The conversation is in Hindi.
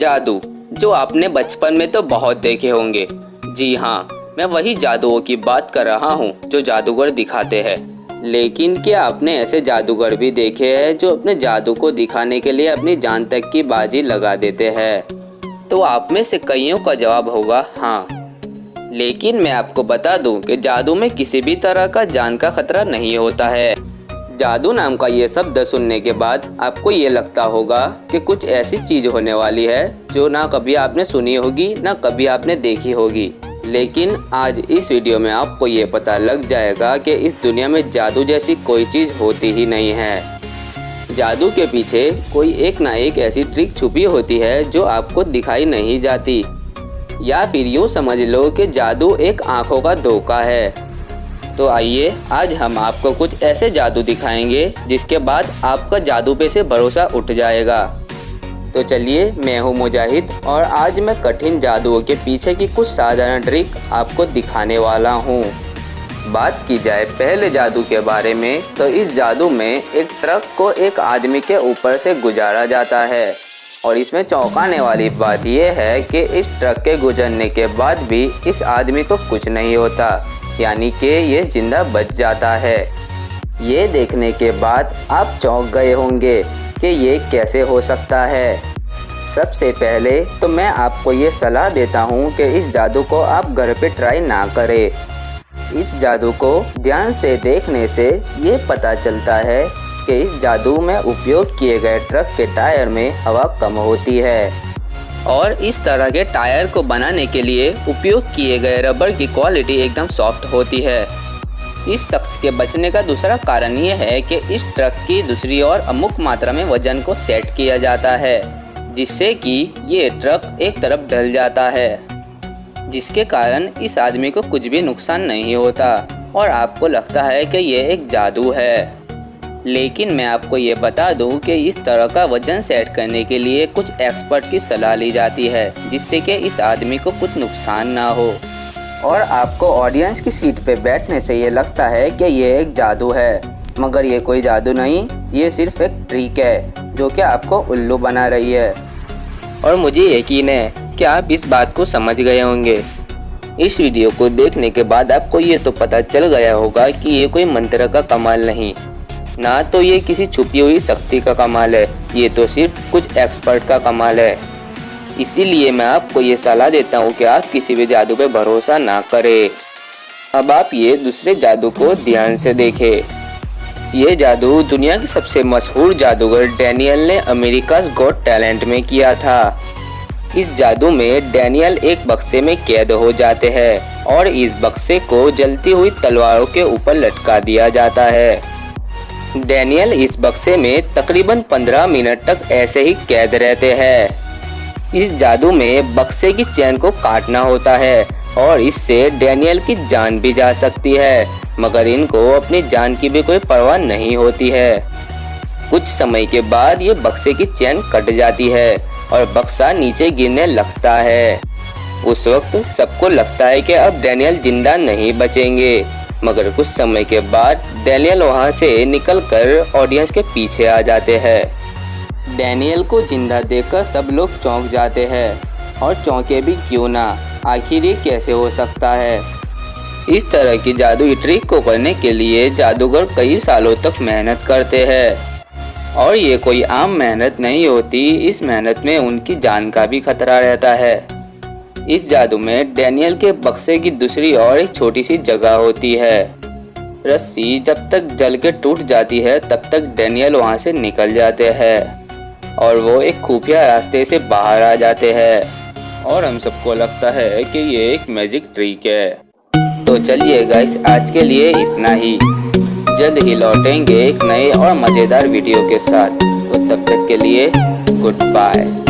जादू जो आपने बचपन में तो बहुत देखे होंगे। जी हाँ, मैं वही जादुओं की बात कर रहा हूँ जो जादूगर दिखाते हैं। लेकिन क्या आपने ऐसे जादूगर भी देखे हैं जो अपने जादू को दिखाने के लिए अपनी जान तक की बाजी लगा देते हैं? तो आप में से कईयों का जवाब होगा हाँ। लेकिन मैं आपको बता दूं कि जादू में किसी भी तरह का जान का खतरा नहीं होता है। जादू नाम का ये शब्द सुनने के बाद आपको ये लगता होगा कि कुछ ऐसी चीज़ होने वाली है जो ना कभी आपने सुनी होगी ना कभी आपने देखी होगी। लेकिन आज इस वीडियो में आपको ये पता लग जाएगा कि इस दुनिया में जादू जैसी कोई चीज़ होती ही नहीं है। जादू के पीछे कोई एक ना एक ऐसी ट्रिक छुपी होती है जो आपको दिखाई नहीं जाती, या फिर यूँ समझ लो कि जादू एक आँखों का धोखा है। तो आइए आज हम आपको कुछ ऐसे जादू दिखाएंगे जिसके बाद आपका जादू पे से भरोसा उठ जाएगा। तो चलिए, मैं हूँ मुजाहिद और आज मैं कठिन जादुओं के पीछे की कुछ साधारण ट्रिक आपको दिखाने वाला हूँ। बात की जाए पहले जादू के बारे में, तो इस जादू में एक ट्रक को एक आदमी के ऊपर से गुजारा जाता है और इसमें चौंकाने वाली बात यह है कि इस ट्रक के गुजरने के बाद भी इस आदमी को कुछ नहीं होता, यानी कि ये जिंदा बच जाता है। ये देखने के बाद आप चौंक गए होंगे कि ये कैसे हो सकता है। सबसे पहले तो मैं आपको ये सलाह देता हूँ कि इस जादू को आप घर पे ट्राई ना करें। इस जादू को ध्यान से देखने से ये पता चलता है कि इस जादू में उपयोग किए गए ट्रक के टायर में हवा कम होती है और इस तरह के टायर को बनाने के लिए उपयोग किए गए रबर की क्वालिटी एकदम सॉफ्ट होती है। इस शख्स के बचने का दूसरा कारण ये है कि इस ट्रक की दूसरी ओर अमुक मात्रा में वजन को सेट किया जाता है, जिससे कि ये ट्रक एक तरफ ढल जाता है, जिसके कारण इस आदमी को कुछ भी नुकसान नहीं होता और आपको लगता है कि ये एक जादू है। लेकिन मैं आपको ये बता दूं कि इस तरह का वजन सेट करने के लिए कुछ एक्सपर्ट की सलाह ली जाती है, जिससे कि इस आदमी को कुछ नुकसान ना हो और आपको ऑडियंस की सीट पे बैठने से ये लगता है कि ये एक जादू है, मगर ये कोई जादू नहीं, ये सिर्फ एक ट्रिक है जो कि आपको उल्लू बना रही है। और मुझे यकीन है कि आप इस बात को समझ गए होंगे। इस वीडियो को देखने के बाद आपको ये तो पता चल गया होगा कि ये कोई मंत्र का कमाल नहीं, ना तो ये किसी छुपी हुई शक्ति का कमाल है, ये तो सिर्फ कुछ एक्सपर्ट का कमाल है। इसीलिए मैं आपको ये सलाह देता हूँ कि आप किसी भी जादू पे भरोसा ना करें। अब आप ये दूसरे जादू को ध्यान से देखें। ये जादू दुनिया के सबसे मशहूर जादूगर डैनियल ने अमेरिकाज़ गॉट टैलेंट में किया था। इस जादू में डैनियल एक बक्से में कैद हो जाते हैं और इस बक्से को जलती हुई तलवारों के ऊपर लटका दिया जाता है। डैनियल इस बक्से में तकरीबन 15 मिनट तक ऐसे ही कैद रहते हैं। इस जादू में बक्से की चेन को काटना होता है और इससे डैनियल की जान भी जा सकती है, मगर इनको अपनी जान की भी कोई परवाह नहीं होती है। कुछ समय के बाद ये बक्से की चेन कट जाती है और बक्सा नीचे गिरने लगता है। उस वक्त सबको लगता है कि अब डैनियल जिंदा नहीं बचेंगे, मगर कुछ समय के बाद डैनियल वहां से निकलकर ऑडियंस के पीछे आ जाते हैं। डैनियल को जिंदा देखकर सब लोग चौंक जाते हैं और चौंके भी क्यों ना, आखिर ये कैसे हो सकता है। इस तरह की जादुई ट्रिक को करने के लिए जादूगर कई सालों तक मेहनत करते हैं और ये कोई आम मेहनत नहीं होती, इस मेहनत में उनकी जान का भी खतरा रहता है। इस जादू में डैनियल के बक्से की दूसरी ओर एक छोटी सी जगह होती है। रस्सी जब तक जल के टूट जाती है तब तक डैनियल वहां से निकल जाते हैं और वो एक खुफिया रास्ते से बाहर आ जाते हैं और हम सबको लगता है कि ये एक मैजिक ट्रिक है। तो चलिए गाइस, आज के लिए इतना ही। जल्द ही लौटेंगे एक नए और मज़ेदार वीडियो के साथ। तो तब तक के लिए गुड बाय।